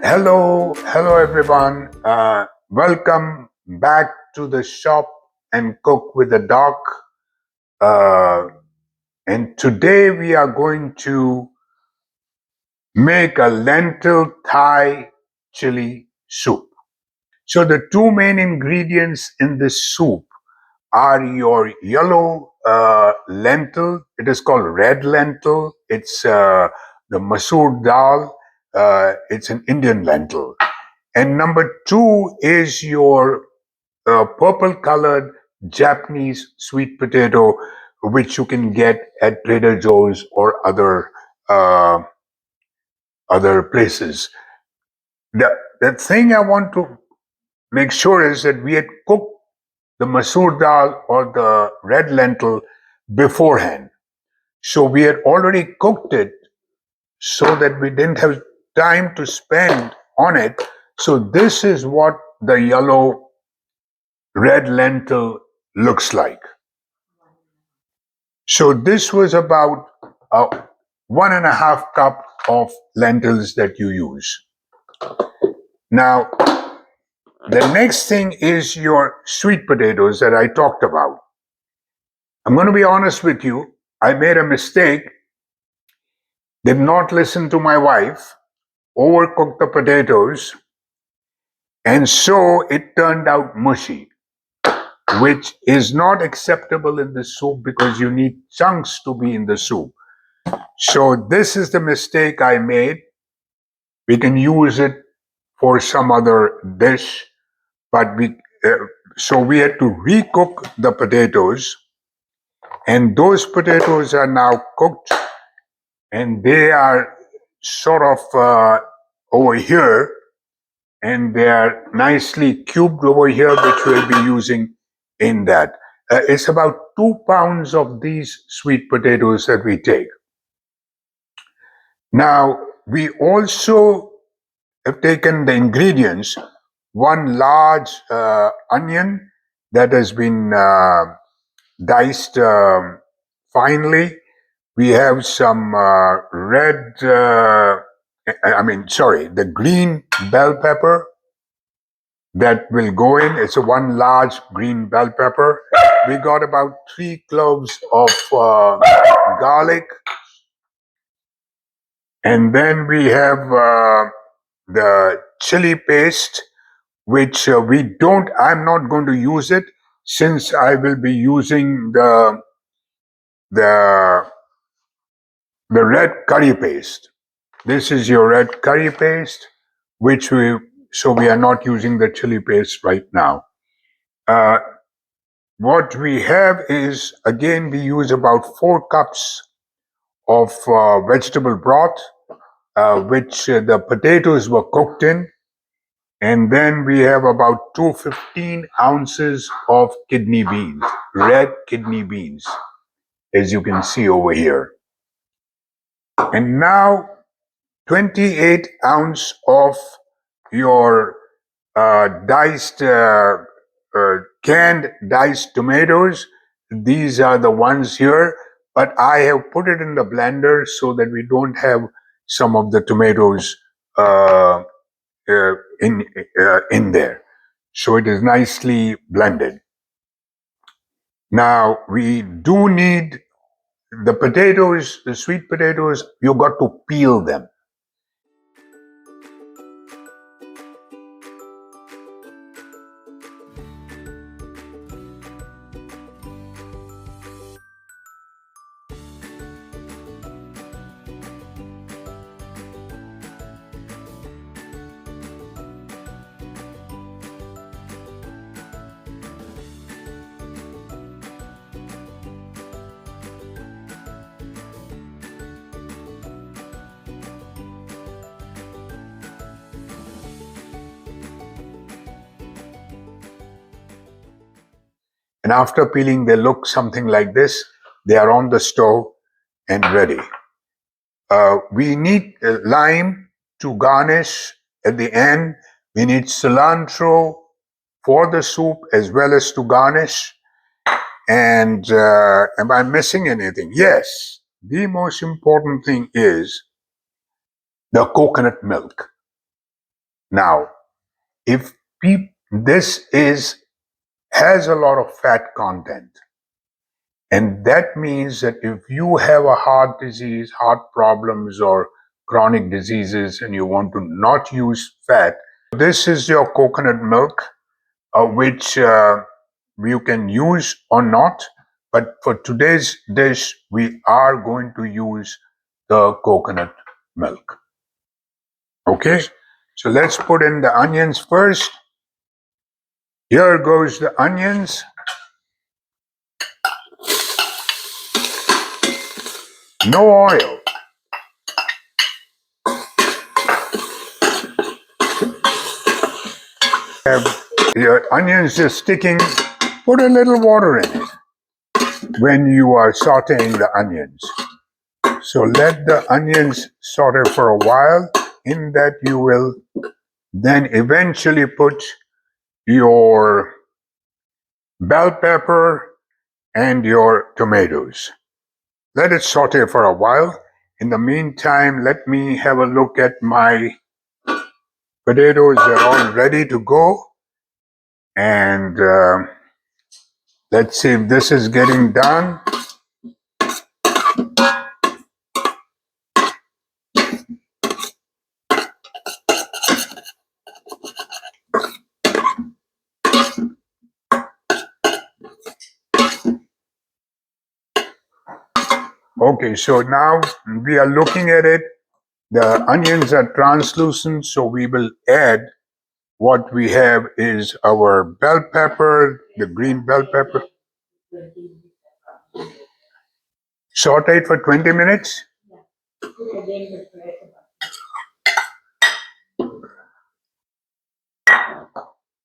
Hello everyone. Welcome back to the shop and cook with the doc. Uh, and today we are going to make a lentil Thai chili soup. So the two main ingredients in this soup are your yellow lentil. It is called red lentil. It's the masoor dal. It's an Indian lentil. And number two is your purple colored Japanese sweet potato, which you can get at Trader Joe's or uh, other places. The thing I want to make sure is that we had cooked the masoor dal or the red lentil beforehand. So we had already cooked it so that we didn't have time to spend on it. So this is what the yellow red lentil looks like. So this was about 1.5 cup of lentils that you use. Now, the next thing is your sweet potatoes that I talked about. I'm going to be honest with you. I made a mistake, did not listen to my wife, overcooked the potatoes, and so it turned out mushy, which is not acceptable in the soup because you need chunks to be in the soup. So this is the mistake I made. We can use it for some other dish, but so we had to recook the potatoes, and those potatoes are now cooked, and they are sort of over here, and they are nicely cubed over here, which we'll be using in that. It's about 2 pounds of these sweet potatoes that we take. Now, we also have taken the ingredients, one large onion that has been diced finely. We have some the green bell pepper that will go in. It's a one large green bell pepper. We got about 3 cloves of garlic. And then we have the chili paste, which I'm not going to use it since I will be using the red curry paste. This is your red curry paste, so we are not using the chili paste right now. What we have is, again, we use about 4 cups of vegetable broth, which the potatoes were cooked in. And then we have about 215 ounces of kidney beans, red kidney beans, as you can see over here. And now 28 ounce of your canned diced tomatoes. These are the ones here, but I have put it in the blender so that we don't have some of the tomatoes in there. So it is nicely blended. Now we do need the potatoes, the sweet potatoes, you got to peel them. And after peeling, they look something like this. They are on the stove and ready. We need lime to garnish at the end. We need cilantro for the soup as well as to garnish. And am I missing anything? Yes. The most important thing is the coconut milk. Now, if this has a lot of fat content, and that means that if you have a heart disease, heart problems, or chronic diseases, and you want to not use fat, this is your coconut milk, which you can use or not. But for today's dish, we are going to use the coconut milk. Okay, so let's put in the onions first. Here goes the onions. No oil. Have your onions just sticking, put a little water in it when you are sauteing the onions. So let the onions saute for a while. In that, you will then eventually put your bell pepper and your tomatoes. Let it saute for a while. In the meantime, let me have a look at my potatoes. They're all ready to go. And let's see if this is getting done. Okay, so now we are looking at it. The onions are translucent, so we will add what we have is our bell pepper, the green bell pepper. Saute it for 20 minutes.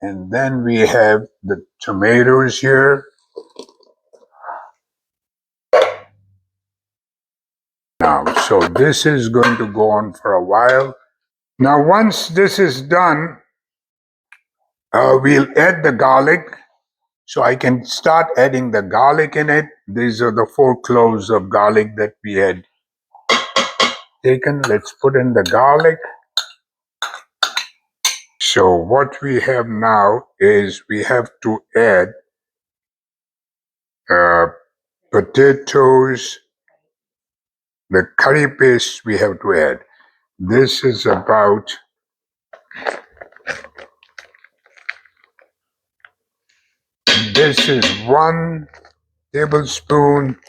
And then we have the tomatoes here. Now, so this is going to go on for a while. Now, once this is done, we'll add the garlic. So I can start adding the garlic in it. These are the 4 cloves of garlic that we had taken. Let's put in the garlic. So what we have now is we have to add potatoes, the curry paste we have to add. This is about this is 1 tablespoon,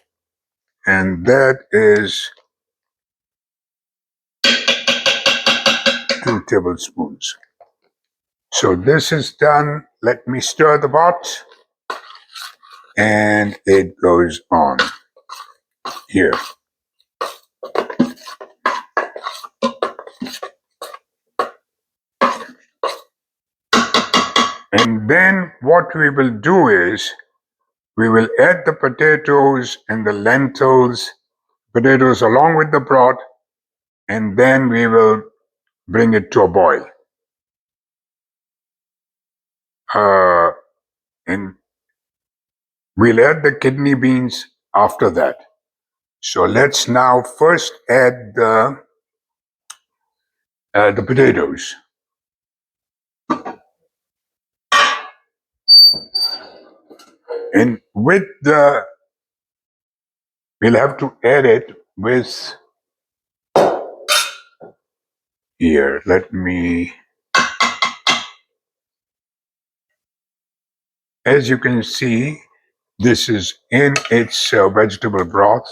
and that is 2 tablespoons. So this is done. Let me stir the pot, and it goes on here. And then what we will do is we will add the potatoes and the lentils, potatoes along with the broth, and then we will bring it to a boil. And we'll add the kidney beans after that. So let's now first add the potatoes. And with we'll have to add it with, here, let me, as you can see, this is in its vegetable broth.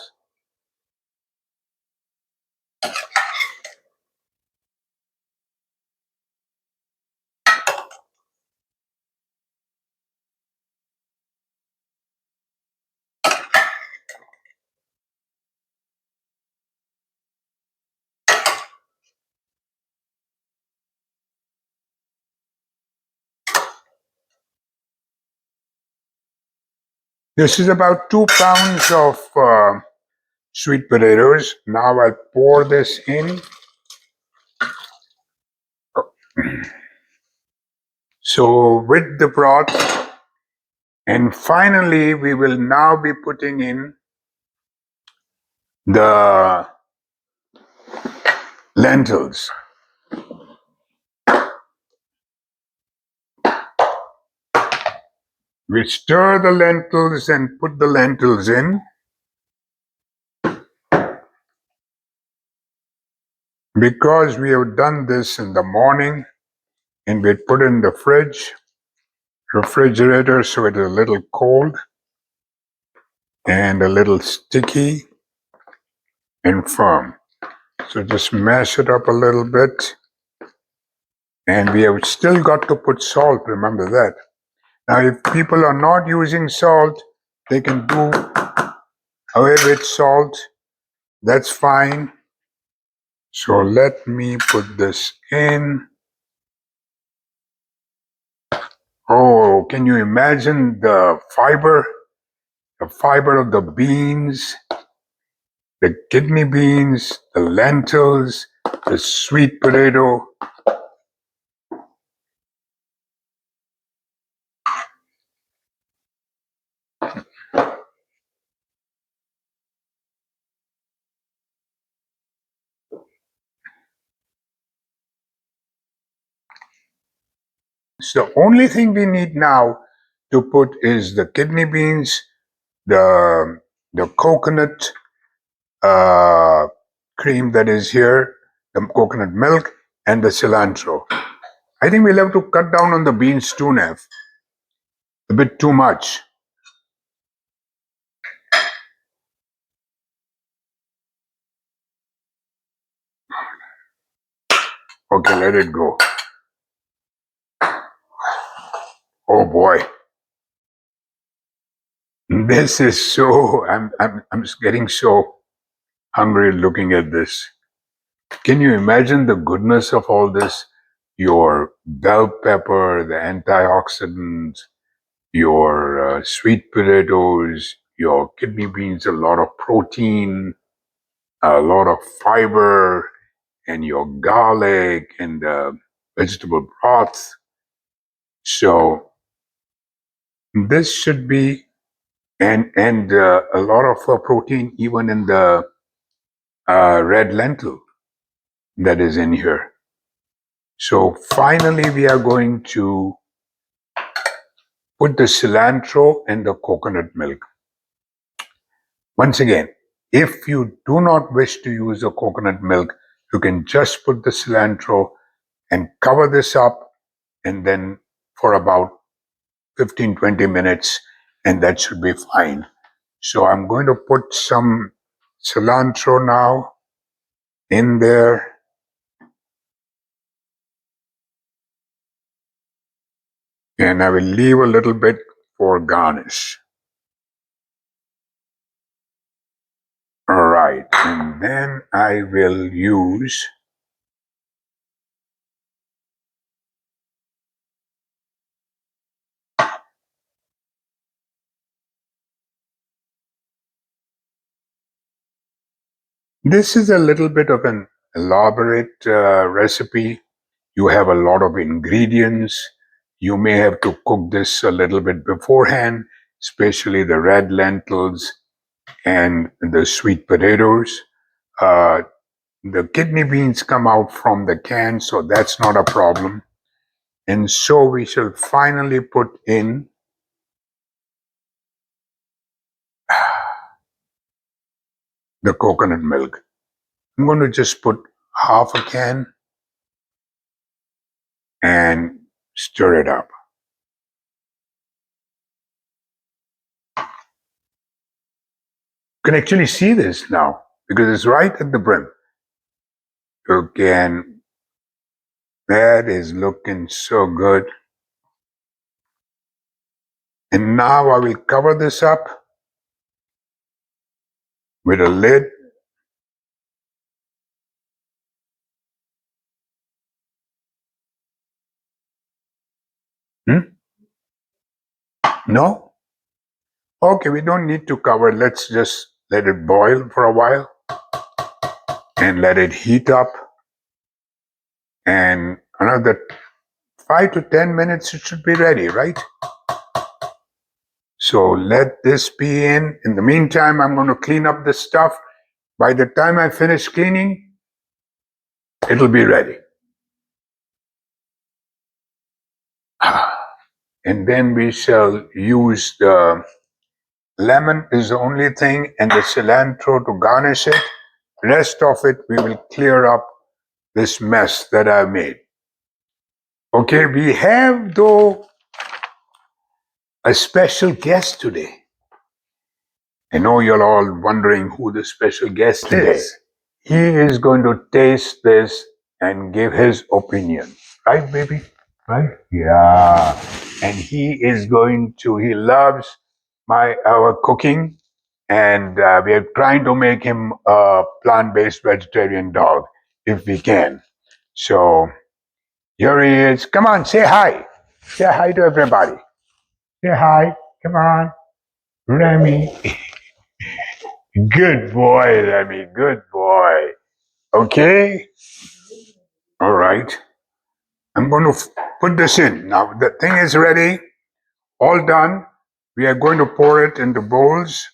This is about 2 pounds of sweet potatoes. Now I'll pour this in. So with the broth, and finally we will now be putting in the lentils. We stir the lentils and put the lentils in. Because we have done this in the morning and we put it in the refrigerator, so it is a little cold and a little sticky and firm. So just mash it up a little bit. And we have still got to put salt, remember that. Now, if people are not using salt, they can do away with salt. That's fine. So let me put this in. Oh, can you imagine the fiber? The fiber of the beans, the kidney beans, the lentils, the sweet potato. So the only thing we need now to put is the kidney beans, the coconut cream that is here, the coconut milk, and the cilantro. I think we'll have to cut down on the beans too, Nev. A bit too much. Okay, let it go. Oh boy. This is so, I'm just getting so hungry looking at this. Can you imagine the goodness of all this? Your bell pepper, the antioxidants, your sweet potatoes, your kidney beans, a lot of protein, a lot of fiber, and your garlic and vegetable broth. So this should be, and a lot of protein even in the red lentil that is in here. So finally, we are going to put the cilantro and the coconut milk. Once again, if you do not wish to use the coconut milk, you can just put the cilantro and cover this up, and then for about 15-20 minutes, and that should be fine. So I'm going to put some cilantro now in there. And I will leave a little bit for garnish. All right, and then I will use this is a little bit of an elaborate recipe. You have a lot of ingredients. You may have to cook this a little bit beforehand, especially the red lentils and the sweet potatoes. Uh, the kidney beans come out from the can, so that's not a problem. And so we shall finally put in the coconut milk. I'm going to just put half a can and stir it up. You can actually see this now because it's right at the brim. You can, that is looking so good. And now I will cover this up with a lid. No? Okay, we don't need to cover. Let's just let it boil for a while and let it heat up. And another 5 to 10 minutes, it should be ready, right? So let this be in. In the meantime, I'm going to clean up this stuff. By the time I finish cleaning, it'll be ready. and then we shall use the lemon is the only thing, and the cilantro to garnish it. Rest of it we will clear up this mess that I made. Okay, we have though a special guest today. I know you're all wondering who the special guest is. He is going to taste this and give his opinion. Right, baby? Right? Yeah. And he loves our cooking, and we are trying to make him a plant-based vegetarian dog if we can. So here he is. Come on, say hi. Say hi to everybody. Say hi. Come on. Remy. Good boy, Remy. Good boy. Okay. All right. I'm going to put this in. Now the thing is ready. All done. We are going to pour it into bowls.